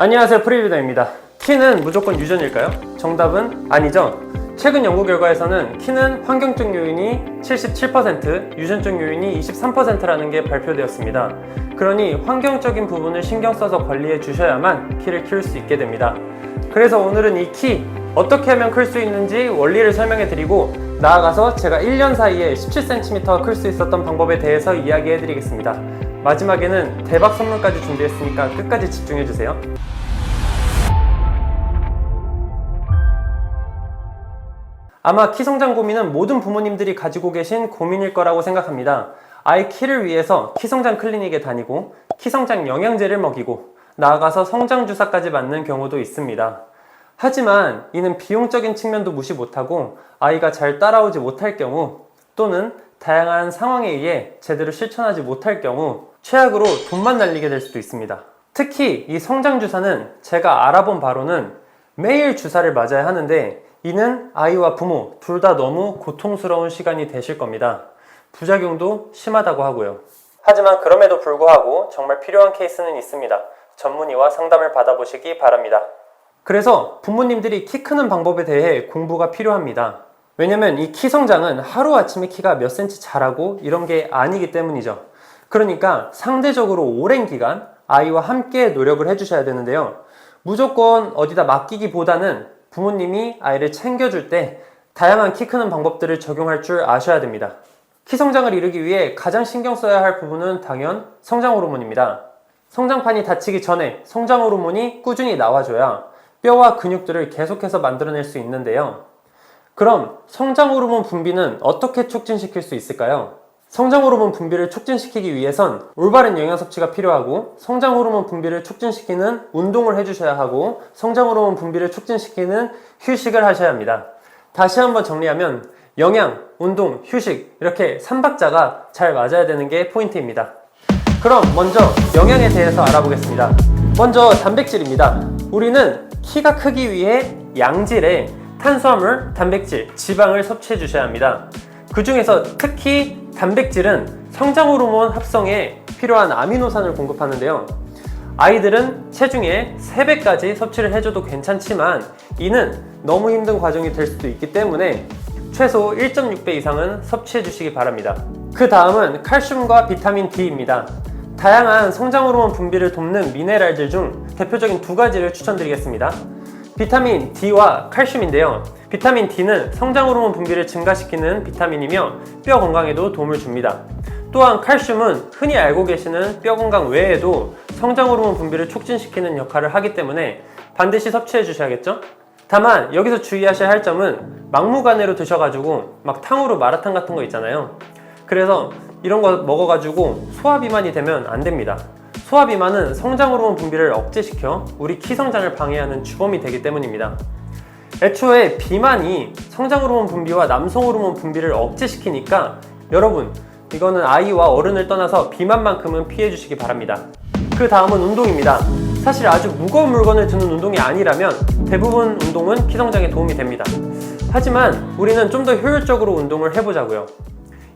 안녕하세요, 프리리더입니다. 키는 무조건 유전일까요? 정답은 아니죠. 최근 연구 결과에서는 키는 환경적 요인이 77%, 유전적 요인이 23%라는 게 발표되었습니다. 그러니 환경적인 부분을 신경 써서 관리해 주셔야만 키를 키울 수 있게 됩니다. 그래서 오늘은 이 키 어떻게 하면 클 수 있는지 원리를 설명해 드리고, 나아가서 제가 1년 사이에 17cm가 클 수 있었던 방법에 대해서 이야기해 드리겠습니다. 마지막에는 대박 선물까지 준비했으니까 끝까지 집중해 주세요. 아마 키 성장 고민은 모든 부모님들이 가지고 계신 고민일 거라고 생각합니다. 아이 키를 위해서 키 성장 클리닉에 다니고 키 성장 영양제를 먹이고 나아가서 성장 주사까지 맞는 경우도 있습니다. 하지만 이는 비용적인 측면도 무시 못하고 아이가 잘 따라오지 못할 경우, 또는 다양한 상황에 의해 제대로 실천하지 못할 경우 최악으로 돈만 날리게 될 수도 있습니다. 특히 이 성장 주사는 제가 알아본 바로는 매일 주사를 맞아야 하는데, 이는 아이와 부모 둘 다 너무 고통스러운 시간이 되실 겁니다. 부작용도 심하다고 하고요. 하지만 그럼에도 불구하고 정말 필요한 케이스는 있습니다. 전문의와 상담을 받아보시기 바랍니다. 그래서 부모님들이 키 크는 방법에 대해 공부가 필요합니다. 왜냐면 이 키 성장은 하루아침에 키가 몇 cm 자라고 이런 게 아니기 때문이죠. 그러니까 상대적으로 오랜 기간 아이와 함께 노력을 해주셔야 되는데요. 무조건 어디다 맡기기보다는 부모님이 아이를 챙겨줄 때 다양한 키 크는 방법들을 적용할 줄 아셔야 됩니다. 키 성장을 이루기 위해 가장 신경 써야 할 부분은 당연 성장 호르몬입니다. 성장판이 닫히기 전에 성장 호르몬이 꾸준히 나와줘야 뼈와 근육들을 계속해서 만들어낼 수 있는데요. 그럼 성장 호르몬 분비는 어떻게 촉진시킬 수 있을까요? 성장 호르몬 분비를 촉진시키기 위해선 올바른 영양 섭취가 필요하고, 성장 호르몬 분비를 촉진시키는 운동을 해주셔야 하고, 성장 호르몬 분비를 촉진시키는 휴식을 하셔야 합니다. 다시 한번 정리하면 영양, 운동, 휴식, 이렇게 3박자가 잘 맞아야 되는 게 포인트입니다. 그럼 먼저 영양에 대해서 알아보겠습니다. 먼저 단백질입니다. 우리는 키가 크기 위해 양질의 탄수화물, 단백질, 지방을 섭취해 주셔야 합니다. 그 중에서 특히 단백질은 성장 호르몬 합성에 필요한 아미노산을 공급하는데요. 아이들은 체중의 3배까지 섭취를 해줘도 괜찮지만 이는 너무 힘든 과정이 될 수도 있기 때문에 최소 1.6배 이상은 섭취해 주시기 바랍니다. 그 다음은 칼슘과 비타민 D입니다. 다양한 성장 호르몬 분비를 돕는 미네랄들 중 대표적인 2가지를 추천드리겠습니다. 비타민 D와 칼슘인데요. 비타민 D는 성장 호르몬 분비를 증가시키는 비타민이며 뼈 건강에도 도움을 줍니다. 또한 칼슘은 흔히 알고 계시는 뼈 건강 외에도 성장 호르몬 분비를 촉진시키는 역할을 하기 때문에 반드시 섭취해 주셔야겠죠? 다만 여기서 주의하셔야 할 점은 막무가내로 드셔가지고 막 탕후루 마라탕 같은 거 있잖아요. 그래서 이런 거 먹어가지고 소화비만이 되면 안 됩니다. 소화비만은 성장 호르몬 분비를 억제시켜 우리 키 성장을 방해하는 주범이 되기 때문입니다. 애초에 비만이 성장 호르몬 분비와 남성 호르몬 분비를 억제시키니까 여러분, 이거는 아이와 어른을 떠나서 비만만큼은 피해 주시기 바랍니다. 그 다음은 운동입니다. 사실 아주 무거운 물건을 드는 운동이 아니라면 대부분 운동은 키 성장에 도움이 됩니다. 하지만 우리는 좀 더 효율적으로 운동을 해보자고요.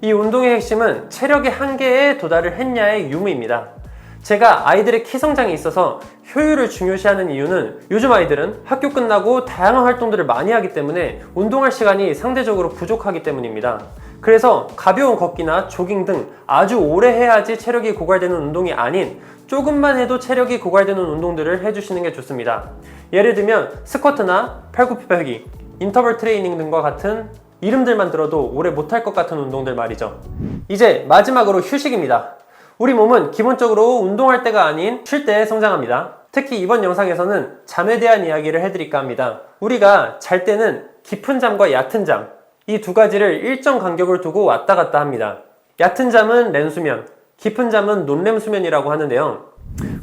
이 운동의 핵심은 체력의 한계에 도달을 했냐의 유무입니다. 제가 아이들의 키 성장에 있어서 효율을 중요시하는 이유는 요즘 아이들은 학교 끝나고 다양한 활동들을 많이 하기 때문에 운동할 시간이 상대적으로 부족하기 때문입니다. 그래서 가벼운 걷기나 조깅 등 아주 오래 해야지 체력이 고갈되는 운동이 아닌 조금만 해도 체력이 고갈되는 운동들을 해주시는 게 좋습니다. 예를 들면 스쿼트나 팔굽혀펴기, 인터벌 트레이닝 등과 같은 이름들만 들어도 오래 못할 것 같은 운동들 말이죠. 이제 마지막으로 휴식입니다. 우리 몸은 기본적으로 운동할 때가 아닌 쉴 때 성장합니다. 특히 이번 영상에서는 잠에 대한 이야기를 해드릴까 합니다. 우리가 잘 때는 깊은 잠과 얕은 잠, 이 2가지를 일정 간격을 두고 왔다 갔다 합니다. 얕은 잠은 렘수면, 깊은 잠은 논렘수면이라고 하는데요.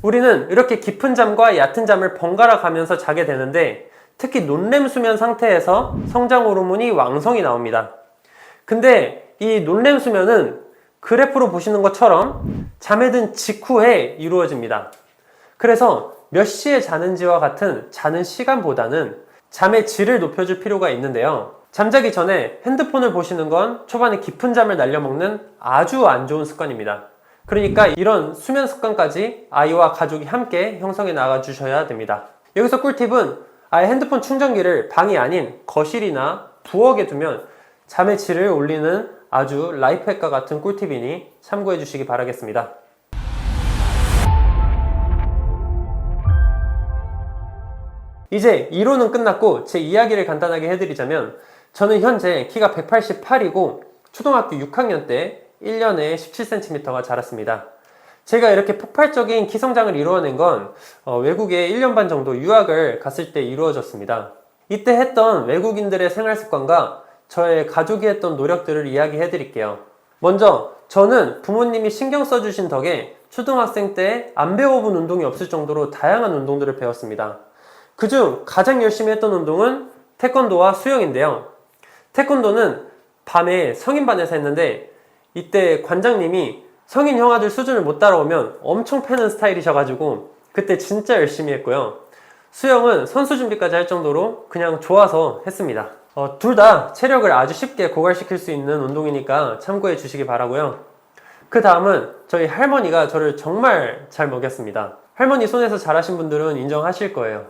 우리는 이렇게 깊은 잠과 얕은 잠을 번갈아 가면서 자게 되는데, 특히 논렘수면 상태에서 성장 호르몬이 왕성히 나옵니다. 근데 이 논렘수면은 그래프로 보시는 것처럼 잠에 든 직후에 이루어집니다. 그래서 몇 시에 자는지와 같은 자는 시간보다는 잠의 질을 높여줄 필요가 있는데요. 잠자기 전에 핸드폰을 보시는 건 초반에 깊은 잠을 날려먹는 아주 안 좋은 습관입니다. 그러니까 이런 수면 습관까지 아이와 가족이 함께 형성해 나가 주셔야 됩니다. 여기서 꿀팁은 아예 핸드폰 충전기를 방이 아닌 거실이나 부엌에 두면 잠의 질을 올리는 아주 라이프헥과 같은 꿀팁이니 참고해 주시기 바라겠습니다. 이제 이론은 끝났고 제 이야기를 간단하게 해드리자면, 저는 현재 키가 188이고 초등학교 6학년 때 1년에 17cm가 자랐습니다. 제가 이렇게 폭발적인 키 성장을 이루어낸 건 외국에 1년 반 정도 유학을 갔을 때 이루어졌습니다. 이때 했던 외국인들의 생활 습관과 저의 가족이 했던 노력들을 이야기해 드릴게요. 먼저 저는 부모님이 신경 써주신 덕에 초등학생 때 안 배워본 운동이 없을 정도로 다양한 운동들을 배웠습니다. 그중 가장 열심히 했던 운동은 태권도와 수영인데요. 태권도는 밤에 성인반에서 했는데 이때 관장님이 성인 형아들 수준을 못 따라오면 엄청 패는 스타일이셔가지고 그때 진짜 열심히 했고요. 수영은 선수 준비까지 할 정도로 그냥 좋아서 했습니다. 둘 다 체력을 아주 쉽게 고갈시킬 수 있는 운동이니까 참고해 주시기 바라고요. 그 다음은 저희 할머니가 저를 정말 잘 먹였습니다. 할머니 손에서 자라신 분들은 인정하실 거예요.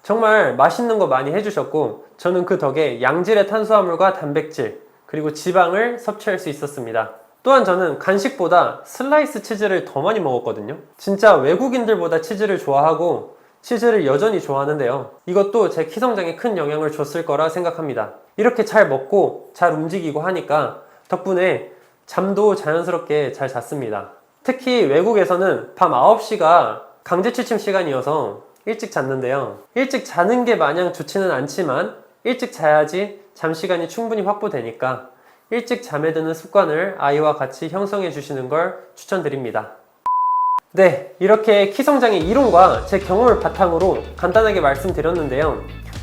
정말 맛있는 거 많이 해주셨고 저는 그 덕에 양질의 탄수화물과 단백질 그리고 지방을 섭취할 수 있었습니다. 또한 저는 간식보다 슬라이스 치즈를 더 많이 먹었거든요. 진짜 외국인들보다 치즈를 좋아하고 치즈를 여전히 좋아하는데요. 이것도 제 키 성장에 큰 영향을 줬을 거라 생각합니다. 이렇게 잘 먹고 잘 움직이고 하니까 덕분에 잠도 자연스럽게 잘 잤습니다. 특히 외국에서는 밤 9시가 강제 취침 시간이어서 일찍 잤는데요. 일찍 자는 게 마냥 좋지는 않지만 일찍 자야지 잠 시간이 충분히 확보되니까 일찍 잠에 드는 습관을 아이와 같이 형성해 주시는 걸 추천드립니다. 네, 이렇게 키 성장의 이론과 제 경험을 바탕으로 간단하게 말씀드렸는데요.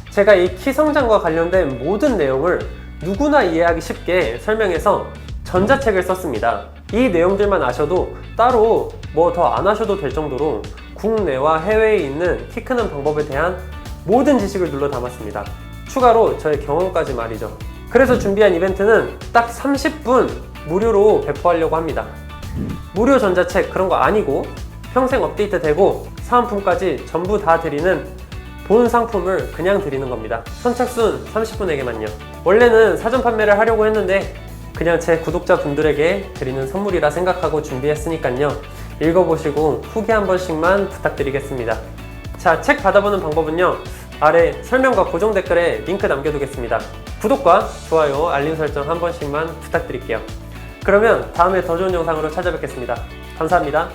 제가 이 키 성장과 관련된 모든 내용을 누구나 이해하기 쉽게 설명해서 전자책을 썼습니다. 이 내용들만 아셔도 따로 뭐 더 안 하셔도 될 정도로 국내와 해외에 있는 키 크는 방법에 대한 모든 지식을 눌러 담았습니다. 추가로 저의 경험까지 말이죠. 그래서 준비한 이벤트는 딱 30분 무료로 배포하려고 합니다. 무료 전자책 그런 거 아니고 평생 업데이트 되고 사은품까지 전부 다 드리는 본 상품을 그냥 드리는 겁니다. 선착순 30분에게만요. 원래는 사전 판매를 하려고 했는데 그냥 제 구독자분들에게 드리는 선물이라 생각하고 준비했으니까요. 읽어보시고 후기 한 번씩만 부탁드리겠습니다. 자, 책 받아보는 방법은요. 아래 설명과 고정 댓글에 링크 남겨두겠습니다. 구독과 좋아요, 알림 설정 한 번씩만 부탁드릴게요. 그러면 다음에 더 좋은 영상으로 찾아뵙겠습니다. 감사합니다.